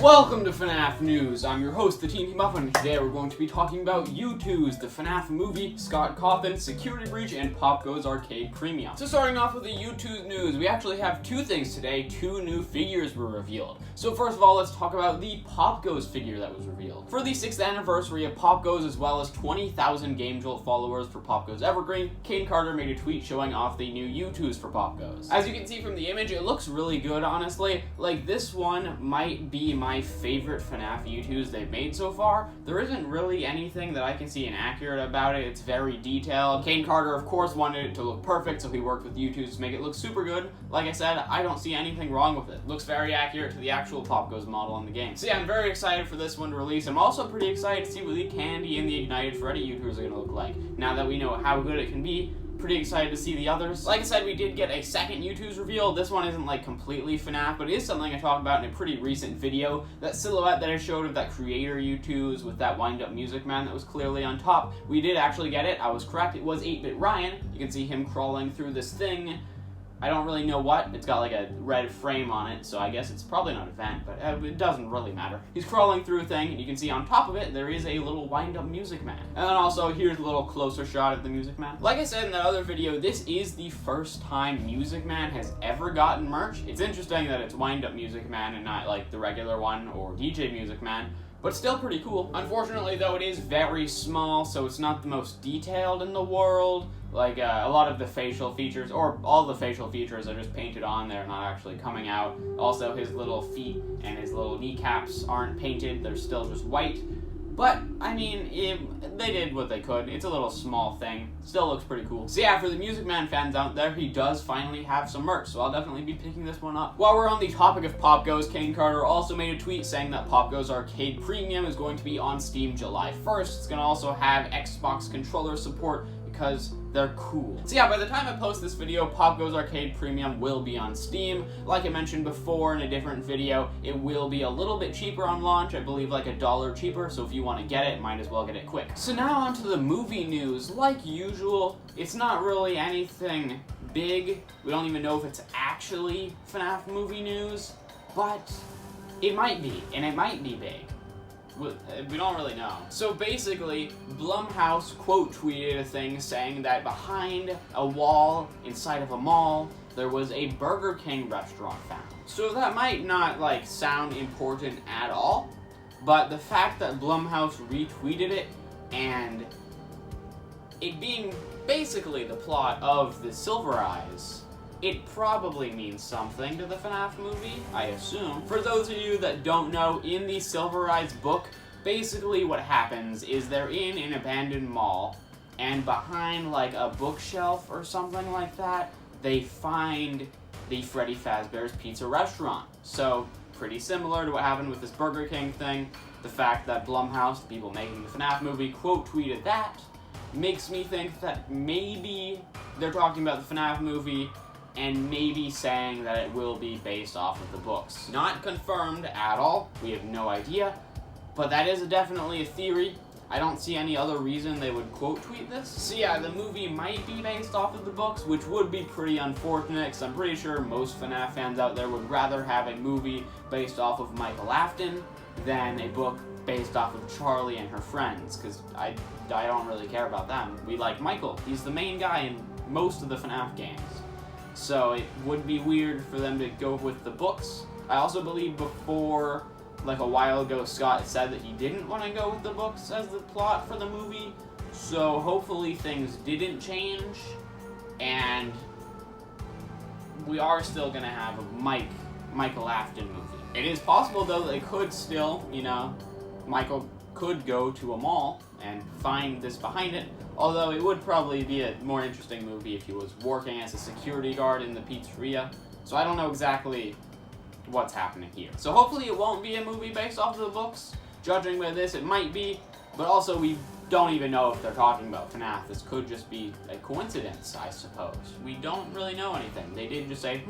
Welcome to FNaF News. I'm your host, the Teeny Muffin. Today we're going to be talking about Youtooz, the FNaF movie, Scott Cawthon, Security Breach, and POPGOES Arcade Premium. So starting off with the Youtooz news, we actually have two things today. Two new figures were revealed. So first of all, let's talk about the Popgoes figure that was revealed. For the 6th anniversary of Popgoes, as well as 20,000 GameJolt followers for Popgoes Evergreen, Kane Carter made a tweet showing off the new Youtooz for Popgoes. As you can see from the image, it looks really good, honestly. Like, this one might be my favorite FNaF Youtooz they've made so far. There isn't really anything that I can see inaccurate about it. It's very detailed. Kane Carter, of course, wanted it to look perfect, so he worked with Youtooz to make it look super good. Like I said, I don't see anything wrong with it. Looks very accurate to the actual Popgoes model in the game. So yeah, I'm very excited for this one to release. I'm also pretty excited to see what the Candy and the Ignited Freddy Youtooz are going to look like. Now that we know how good it can be, pretty excited to see the others. Like I said, we did get a second Youtooz reveal. This one isn't like completely FNaF, but it is something I talked about in a pretty recent video. That silhouette that I showed of that creator Youtooz with that wind-up music man that was clearly on top, we did actually get it. I was correct. It was 8-Bit Ryan. You can see him crawling through this thing. I don't really know what. It's got like a red frame on it, so I guess it's probably not a vent, but it doesn't really matter. He's crawling through a thing, and you can see on top of it, there is a little wind-up Music Man. And then also, here's a little closer shot of the Music Man. Like I said in that other video, this is the first time Music Man has ever gotten merch. It's interesting that it's wind-up Music Man and not like the regular one or DJ Music Man, but still pretty cool. Unfortunately, though, it is very small, so it's not the most detailed in the world. Like, a lot of the facial features, or all the facial features are just painted on there, not actually coming out. Also, his little feet and his little kneecaps aren't painted, they're still just white. But, I mean, they did what they could. It's a little small thing. Still looks pretty cool. So yeah, for the Music Man fans out there, he does finally have some merch, so I'll definitely be picking this one up. While we're on the topic of Popgoes, Kane Carter also made a tweet saying that Popgoes Arcade Premium is going to be on Steam July 1st. It's going to also have Xbox controller support, because they're cool. So yeah, by the time I post this video, Popgoes Arcade Premium will be on Steam. Like I mentioned before in a different video, it will be a little bit cheaper on launch, I believe like $1 cheaper, so if you want to get it, might as well get it quick. So now on to the movie news. Like usual, it's not really anything big. We don't even know if it's actually FNaF movie news, but it might be, and it might be big. We don't really know. So basically, Blumhouse quote tweeted a thing saying that behind a wall inside of a mall, there was a Burger King restaurant found. So that might not like sound important at all, but the fact that Blumhouse retweeted it and it being basically the plot of the Silver Eyes, it probably means something to the FNaF movie, I assume. For those of you that don't know, in the Silver Eyes book, basically what happens is they're in an abandoned mall, and behind like a bookshelf or something like that, they find the Freddy Fazbear's Pizza restaurant. So, pretty similar to what happened with this Burger King thing. The fact that Blumhouse, the people making the FNaF movie, quote tweeted that, makes me think that maybe they're talking about the FNaF movie, and maybe saying that it will be based off of the books. Not confirmed at all, we have no idea, but that is definitely a theory. I don't see any other reason they would quote tweet this. So yeah, the movie might be based off of the books, which would be pretty unfortunate, because I'm pretty sure most FNaF fans out there would rather have a movie based off of Michael Afton than a book based off of Charlie and her friends, because I don't really care about them. We like Michael, he's the main guy in most of the FNaF games. So it would be weird for them to go with the books. I also believe before, like a while ago, Scott said that he didn't want to go with the books as the plot for the movie. So hopefully things didn't change, and we are still going to have a Michael Afton movie. It is possible, though, that they could still, you know, Michael could go to a mall and find this behind it. Although it would probably be a more interesting movie if he was working as a security guard in the pizzeria. So I don't know exactly what's happening here. So hopefully it won't be a movie based off of the books. Judging by this, it might be. But also we don't even know if they're talking about FNaF. This could just be a coincidence, I suppose. We don't really know anything. They did just say,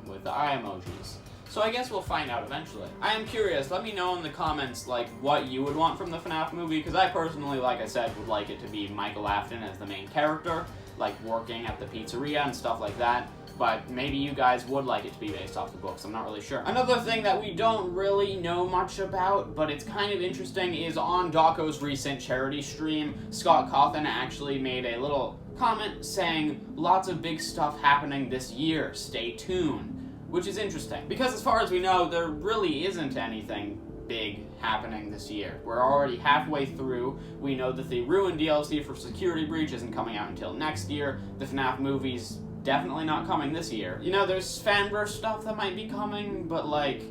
with the eye emojis. So I guess we'll find out eventually. I am curious, let me know in the comments, like, what you would want from the FNaF movie, because I personally, like I said, would like it to be Michael Afton as the main character, like, working at the pizzeria and stuff like that. but maybe you guys would like it to be based off the books. I'm not really sure. Another thing that we don't really know much about, but it's kind of interesting, is on Dawko's recent charity stream, Scott Cawthon actually made a little comment saying lots of big stuff happening this year, stay tuned, which is interesting because as far as we know there really isn't anything big happening this year. We're already halfway through. We know that the Ruin DLC for Security Breach isn't coming out until next year. The FNaF movie's definitely not coming this year. You know, there's fanverse stuff that might be coming, but like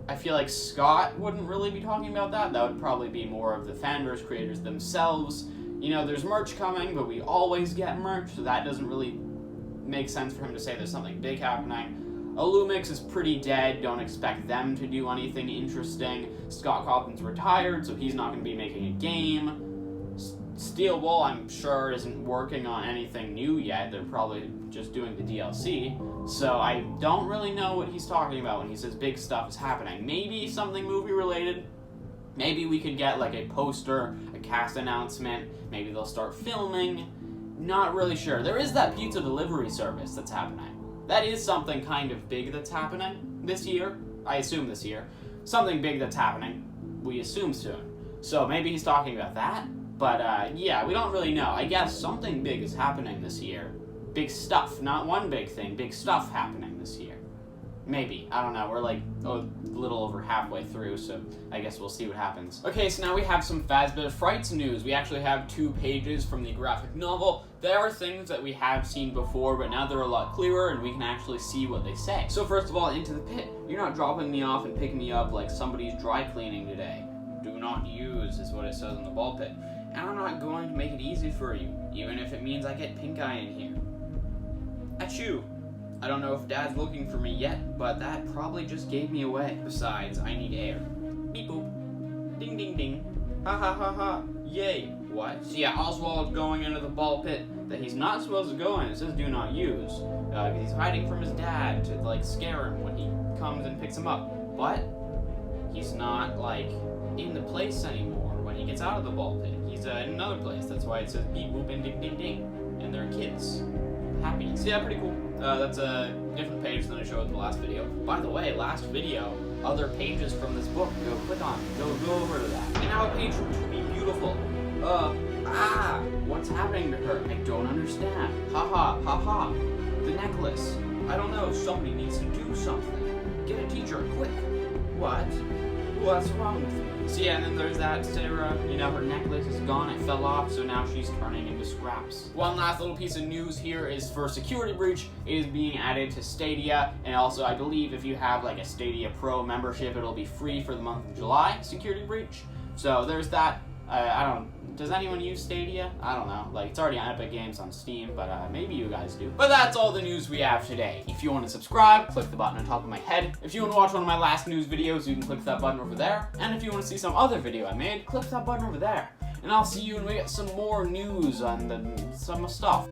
I feel like Scott wouldn't really be talking about that. That would probably be more of the fanverse creators themselves. You know, there's merch coming, but we always get merch, so that doesn't really make sense for him to say there's something big happening. Illumix is pretty dead, don't expect them to do anything interesting. Scott Cawthon's retired, so he's not going to be making a game. Steel Wool, I'm sure, isn't working on anything new yet. They're probably just doing the DLC. So I don't really know what he's talking about when he says big stuff is happening. Maybe something movie related. Maybe we could get like a poster, a cast announcement. Maybe they'll start filming. Not really sure. There is that pizza delivery service that's happening. That is something kind of big that's happening this year. I assume this year. Something big that's happening. We assume soon. So maybe he's talking about that. But yeah, we don't really know. I guess something big is happening this year. Big stuff. Not one big thing. Big stuff happening this year. Maybe. I don't know. We're like a little over halfway through, so I guess we'll see what happens. Okay, so now we have some Fazbear Frights news. We actually have 2 pages from the graphic novel. There are things that we have seen before, but now they're a lot clearer and we can actually see what they say. So first of all, into the pit. You're not dropping me off and picking me up like somebody's dry cleaning today. Do not use is what it says in the ball pit. And I'm not going to make it easy for you, even if it means I get pink eye in here. Achoo! I don't know if Dad's looking for me yet, but that probably just gave me away. Besides, I need air. Beep boop. Ding ding ding. Ha ha ha ha. Yay. What? So yeah, Oswald's going into the ball pit that he's not supposed to go in. It says do not use. Because he's hiding from his dad to like scare him when he comes and picks him up. But he's not like in the place anymore when he gets out of the ball pit. He's in another place. That's why it says beep boop and ding ding ding. And they're kids. Happy. So yeah, pretty cool. That's a different page than I showed in the last video. By the way, last video, other pages from this book. Go click on it. Go over to that. And now a page which would be beautiful. What's happening to her? I don't understand. Ha. The necklace. I don't know. Somebody needs to do something. Get a teacher, quick. What? What's wrong with me? So yeah, and then there's that Sarah, you know, her necklace is gone, it fell off, so now she's turning into scraps. One last little piece of news here is for Security Breach. It is being added to Stadia, and also I believe if you have like a Stadia Pro membership, it'll be free for the month of July, Security Breach. So there's that. Does anyone use Stadia? I don't know. Like, it's already on Epic Games on Steam, but maybe you guys do. But that's all the news we have today. If you want to subscribe, click the button on top of my head. If you want to watch one of my last news videos, you can click that button over there. And if you want to see some other video I made, click that button over there. And I'll see you when we get some more news on some stuff.